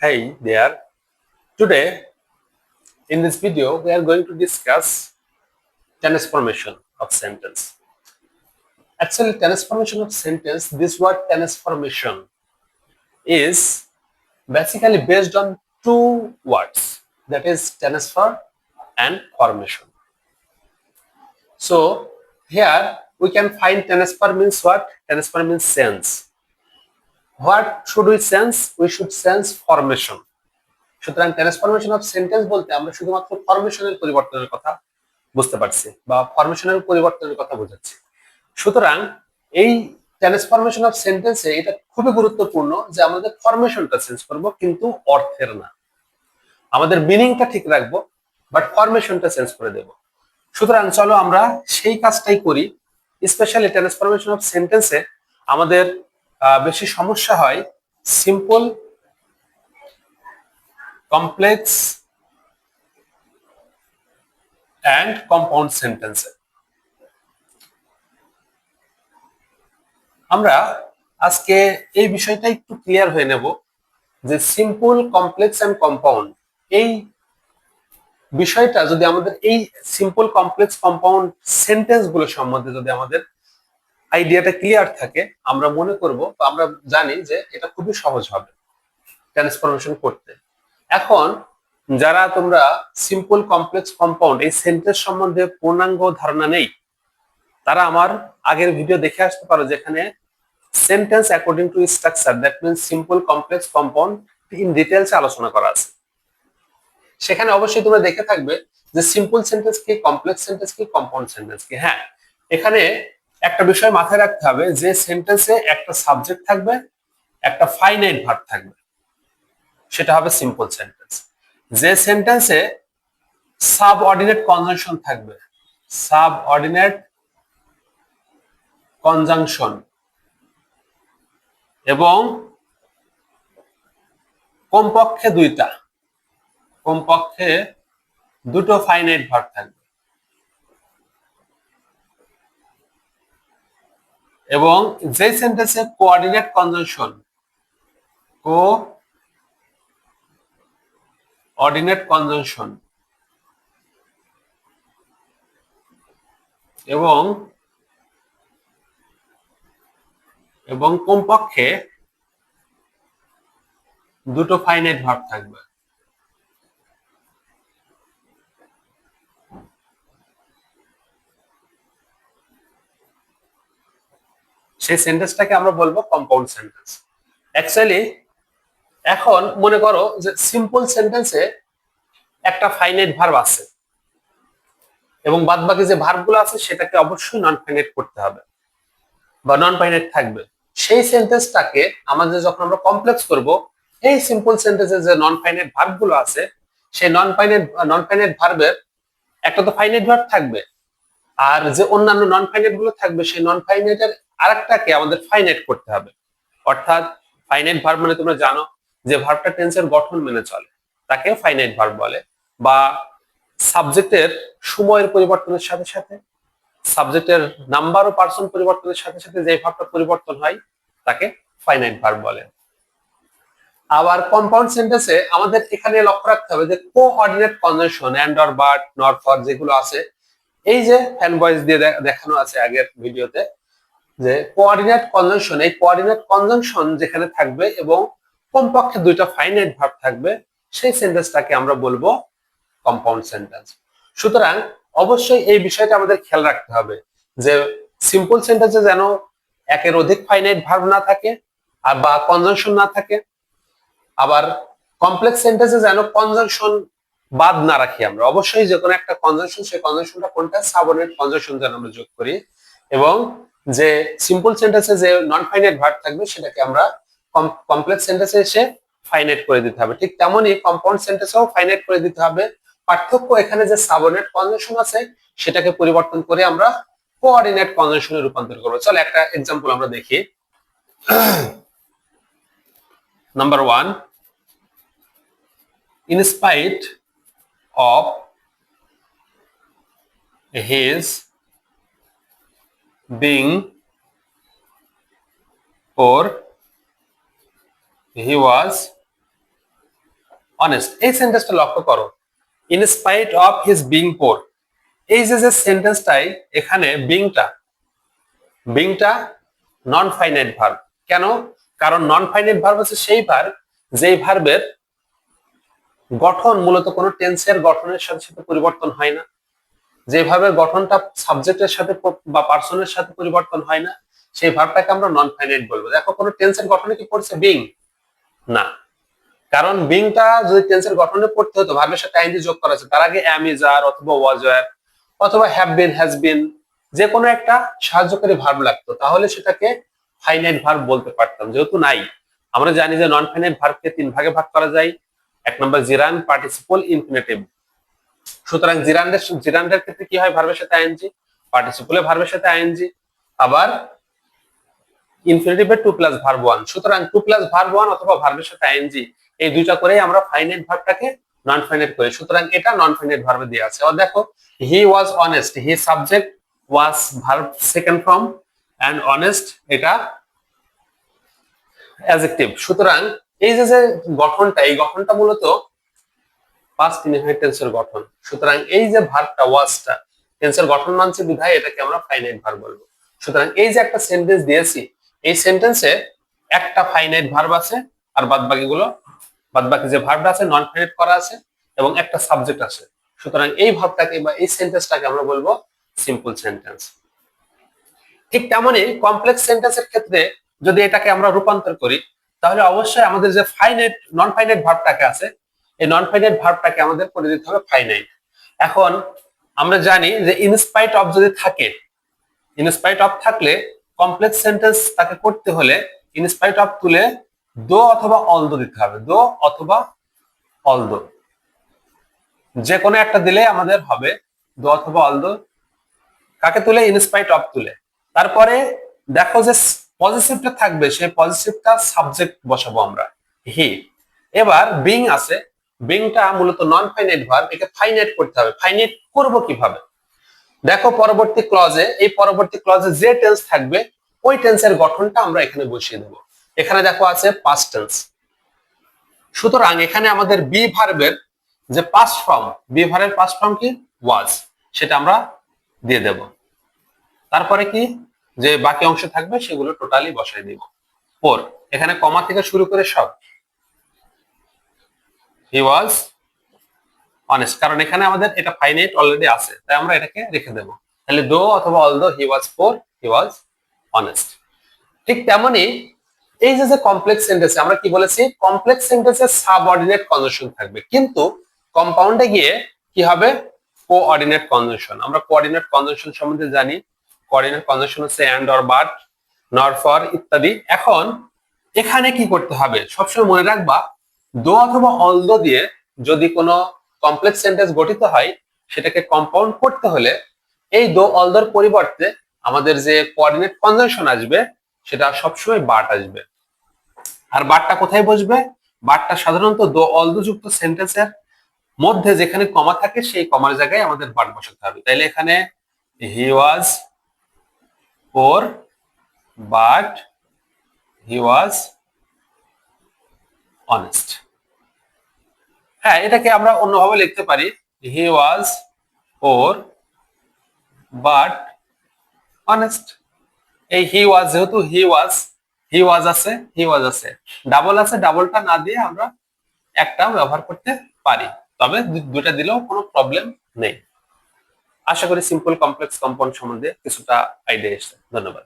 Hey there. Today, in this video, we are going to discuss transformation of sentence. Actually, transformation of sentence, this word transformation is basically based on two words, that is transfer and formation. So, here we can find transfer means what? Transfer means sense. What should we sense? We should sense formation. সুতরাং transformation of sentence বলতে আমরা শুধুমাত্র ফরমেশনের পরিবর্তনের কথা বুঝতে পারছি বা ফরমেশনের পরিবর্তনের কথা বোঝাচ্ছি। সুতরাং এই ট্রান্সফরমেশন অফ সেন্টেন্সে এটা খুবই গুরুত্বপূর্ণ যে আমাদের ফরমেশনটা চেঞ্জ করব, কিন্তু অর্থের না। আমাদের মিনিংটা ঠিক রাখবো, বাট ফরমেশনটা চেঞ্জ করে দেব। সুতরাং চলো আমরা সেই কাজটাই করি। স্পেশালি ট্রান্সফরমেশন অফ সেন্টেন্সে আমাদের বেশি সমস্যা হয় simple, complex and compound sentence. আমরা আজকে এই বিষয়টা একটু ক্লিয়ার হয়ে নেব যে সিম্পল, কমপ্লেক্স এন্ড কম্পাউন্ড, এই বিষয়টা যদি আমাদের এই সিম্পল, কমপ্লেক্স, কম্পাউন্ড সেন্টেন্স গুলো সম্বন্ধে যদি আমাদের আইডিয়াটা ক্লিয়ার থাকে, আমরা মনে করব বা আমরা জানি যে এটা খুবই সহজ হবে ট্রান্সফরমেশন করতে। এখন যারা তোমরা সিম্পল, কমপ্লেক্স, কম্পাউন্ড এই সেন্টেন্স সম্বন্ধে পূর্ণাঙ্গ ধারণা নেই, তারা আমার আগের ভিডিও দেখে আসতে পারো, যেখানে sentence according to structure, that means simple, complex, compound in details আলোচনা করা আছে। সেখানে অবশ্যই তোমরা দেখে থাকবে যে সিম্পল সেন্টেন্স কি, কমপ্লেক্স সেন্টেন্স কি, কম্পাউন্ড সেন্টেন্স কি। হ্যাঁ, এখানে একটা বিষয় মাথায় রাখতে হবে যে সেন্টেন্সে একটা সাবজেক্ট থাকবে, একটা ফাইনাইট ভার্ব থাকবে, সেটা হবে সিম্পল সেন্টেন্স। যে সেন্টেন্সে সাবঅর্ডিনেট কনজাংশন থাকবে, সাবঅর্ডিনেট কনজাংশন, এবং কমপক্ষে দুটো ফাইনাইট ভার্ব থাকবে, এবং যে সেন্টেন্সে কোঅর্ডিনেট কনজাংশন, এবং কমপক্ষে দুটো ফাইনাইট ভার্ব থাকবে। সেই সেন্টেন্সটাকে আমরা বলবো কম্পাউন্ড সেন্টেন্স। অ্যাকচুয়ালি এখন মনে করো যে সিম্পল সেন্টেন্সে একটা ফাইনাইট ভার্ব আছে এবং বাদবাকি যে ভার্বগুলো আছে সেটাকে অবশ্যই নন ফাইনাইট করতে হবে বা নন ফাইনাইট থাকবে। সেই সেন্টেন্সটাকে আমাদের যখন আমরা কমপ্লেক্স করব, এই সিম্পল সেন্টেন্সে যে নন ফাইনাইট ভার্বগুলো আছে, সেই নন ফাইনাইট ভার্বের একটা তো ফাইনাইট ভার্ব থাকবে, আর যে অন্যান্য নন ফাইনাইট গুলো থাকবে, সেই নন ফাইনাইটের আরেকটাকে আমাদের ফাইনাইট করতে হবে। অর্থাৎ ফাইনাইট ভার্ব মানে তোমরা জানো যে ভার্বটা টেন্সের গঠন মেনে চলে, তাকে ফাইনাইট ভার্ব বলে। বা সাবজেক্টের সময়ের পরিবর্তনের সাথে সাথে, সাবজেক্টের নাম্বার ও পার্সন পরিবর্তনের সাথে সাথে যে ভার্বটা পরিবর্তন হয়, তাকে ফাইনাইট ভার্ব বলে। আবার কম্পাউন্ড সেন্টেন্সে আমাদের এখানে লক্ষ্য রাখতে হবে যে coordinate conjunction, and or but, not for যেগুলো আছে, এই যে ফ্যান ভয়েস দিয়ে দেখানো আছে আগের ভিডিওতে, যে কোঅর্ডিনেট কনজাংশন, এই কোঅর্ডিনেট কনজাংশন যেখানে থাকবে এবং কমপক্ষে দুইটা ফাইনাইট ভার্ব থাকবে, সেই সেন্টেন্সটাকে আমরা বলবো কম্পাউন্ড সেন্টেন্স। সুতরাং অবশ্যই এই বিষয়টা আমাদের খেয়াল রাখতে হবে যে সিম্পল সেন্টেন্সে যেন একের অধিক ফাইনাইট ভার্ব না থাকে আর বা কনজাংশন না থাকে, আবার কমপ্লেক্স সেন্টেন্সে যেন কনজাংশন বাদ না রাখি আমরা। অবশ্যই যে কোনো একটা কনজাংশন, সেই কনজাংশনটা কোনটা, সাবঅর্ডিনেট কনজাংশন যেন আমরা যোগ করি, এবং যে সিম্পল সেন্টেন্সে যে নন ফাইনাইট ভার্ব থাকবে সেটাকে আমরা কমপ্লেক্স সেন্টেন্সে এসে ফাইনাইট করে দিতে হবে। ঠিক তেমনই কম্পাউন্ড সেন্টেন্সেও ফাইনাইট করে দিতে হবে। পার্থক্য এখানে যে সাবঅর্ডিনেট কনজাংশন আছে সেটাকে পরিবর্তন করে আমরা কোঅর্ডিনেট কনজাংশনে রূপান্তর করব। চলো একটা एग्जांपल আমরা দেখি। Number 1, in spite of his being poor, he was honest, এই সেন্টেন্সটা লক্ষ্য করো। In spite of his being পোর, এই যে সেন্টেন্সটাই এখানে বিংটা নন ফাইনাইট ভার্ব। কেন? কারণ নন ফাইনাইট ভার্ব হচ্ছে সেই ভার্ব যেই ভার্বের গঠন মূলত কোনো টেন্সের গঠনের সাথে সাথে পরিবর্তন হয় না, যেভাবে গঠনটা সাবজেক্টের সাথে বা পার্সনের সাথে পরিবর্তন হয় না, সেই ভার্বটাকে আমরা নন ফাইনাইট বলবো। দেখো কোনো টেন্সের গঠনে কি পড়ছে বিং? না, কারণ বিংটা যদি টেন্সের গঠনে পড়তে হতো ভার্বের সাথে আইএনজি যোগ করা আছে, তার আগে অ্যাম ইজ আর অথবা ওয়াজ ওয়্যার অথবা হ্যাভ বিন হ্যাজ বিন যে কোনো একটা সাহায্যকারী ভার্ব লাগতো, তাহলে সেটাকে ফাইনাইট ভার্ব বলতে পারতাম। যেহেতু নাই, আমরা জানি যে নন ফাইনাইট ভার্বকে 3 ভাগে ভাগ করা যায়। 1 নম্বর জিরান্ড, পার্টিসিপল, ইনফিনিটিভ। সুতরাং জিরান্ডের ক্ষেত্রে কি হয়? ভার্বের সাথে আইএনজি, পার্টিসিপলে ভার্বের সাথে আইএনজি, আবার ইনফিনিটিভে 2 প্লাস ভার্ব 1। সুতরাং 2 প্লাস ভার্ব 1 অথবা ভার্বের সাথে আইএনজি, এই দুইটা করেই আমরা ফাইনাইট ভার্বটাকে নন ফাইনাইট করি। সুতরাং এটা নন ফাইনাইট ভার্বে দেওয়া আছে। আর দেখো he was honest, he subject, was verb second form, and honest এটা অ্যাডজেক্টিভ। সুতরাং এই যে গঠনটা, এই গঠনটা মূলত পাস্ট ইনডেফিনিট টেন্সের গঠন। সুতরাং এই যে ভার্বটা ওয়াজটা টেন্সের গঠন মানছে বিধায় এটাকে আমরা ফাইনাইট ভার্ব বলবো। সুতরাং এই যে একটা সেন্টেন্স দিয়েছি, এই সেন্টেন্সে একটা ফাইনাইট ভার্ব আছে, আর বাদবাকি যে ভার্বটা আছে নন ফাইনাইট করা আছে, এবং একটা সাবজেক্ট আছে। সুতরাং এই ভার্বটাকে বা এই সেন্টেন্সটাকে আমরা বলবো সিম্পল সেন্টেন্স। ঠিক তেমনি কমপ্লেক্স সেন্টেন্সের ক্ষেত্রে যদি এটাকে আমরা রূপান্তর করি, তাহলে অবশ্যই আমাদের যে নন ফাইনাইট ভার্বটাকে আছে, এই নন ফাইনাইট ভার্বটাকে আমাদের করে দিতে হবে ফাইনাইট। এখন আমরা জানি যে ইনস্পাইট অফ যদি থাকে, ইনস্পাইট অফ থাকলে কমপ্লেক্স সেন্টেন্স তাকে করতে হলে ইনস্পাইট অফ তুলে দো অথবা অলদো দিতে হবে। দো অথবা অলদো যে কোনো একটা দিলে আমাদের হবে দো অথবা অলদো। কাকে তুলে? ইনস্পাইট অফ তুলে। তারপরে দেখো যে পজিটিভটা থাকবে, সেই পজিটিভটা সাবজেক্ট বসাবো আমরা, হি। এবার বিং আছে, বিংটা মূলত নন ফাইনাইট ভার্ব, একে ফাইনাইট করতে হবে। ফাইনাইট করব কিভাবে? দেখো পরবর্তী ক্লজে, এই পরবর্তী ক্লজে যে টেন্স থাকবে ওই টেন্সের গঠনটা আমরা এখানে বসিয়ে দেব। এখানে দেখো আছে পাস্ট টেন্স। সুতরাং এখানে আমাদের বি ভার্বের যে পাস্ট ফর্ম, বি ভার্বের পাস্ট ফর্ম কি? ওয়াজ, সেটা আমরা দিয়ে দেব। তারপরে কি যে বাকি অংশ থাকবে সেগুলো টোটালি বসাই দিব। ফোর, এখানে কমা থেকে শুরু করে সব হি ওয়াজ অনেস্ট, কারণ এখানে আমাদের এটা ফাইনাইট অলরেডি আছে, তাই আমরা এটাকে রেখে দেব। তাহলে দো অথবা although he was poor, he was honest. ঠিক তেমনি এই যে কমপ্লেক্স সেন্টেন্সে আমরা কি বলেছি? কমপ্লেক্স সেন্টেন্সে সাবঅর্ডিনেট কনজাংশন থাকবে, কিন্তু কম্পাউন্ডে গিয়ে কি হবে? Coordinate conjunction. আমরা কোঅর্ডিনেট কনজাংশন সম্বন্ধে জানি। কোঅর্ডিনেট কনজাংশন হচ্ছে এন্ড অর বাট, নর ফর ইত্যাদি। এখন এখানে কি করতে হবে? সবসময় মনে রাখবা, দো অথবা অলদো দিয়ে যদি কোনো কমপ্লেক্স সেন্টেন্স গঠিত হয়, সেটাকে কম্পাউন্ড করতে হলে এই দো অলদোর পরিবর্তে আমাদের যে কোঅর্ডিনেট কনজাংশন আসবে সেটা সবসময় বাট আসবে। আর বাটটা কোথায় বসবে? বাটটা সাধারণত দো অলদো যুক্ত সেন্টেন্সের মধ্যে যেখানে কমা থাকে সেই কমার জায়গায় আমাদের বাট বসাতে হবে। তাইলে এখানে হি ওয়াজ poor but he was honest. হ্যাঁ, এটাকে আমরা অন্যভাবে লিখতে পারি, হি ওয়াজ পোর বাট অনেস্ট। এই হি ওয়াজ, যেহেতু হি ওয়াজ আছে, ডাবল আছে, ডাবলটা না দিয়ে আমরা একটা ব্যবহার করতে পারি, তবে দুইটা দিলেও কোনো প্রবলেম নেই। আশা করি সিম্পল কমপ্লেক্স কম্পাউন্ড সম্বন্ধে কিছুটা আইডিয়া এসেছে। ধন্যবাদ।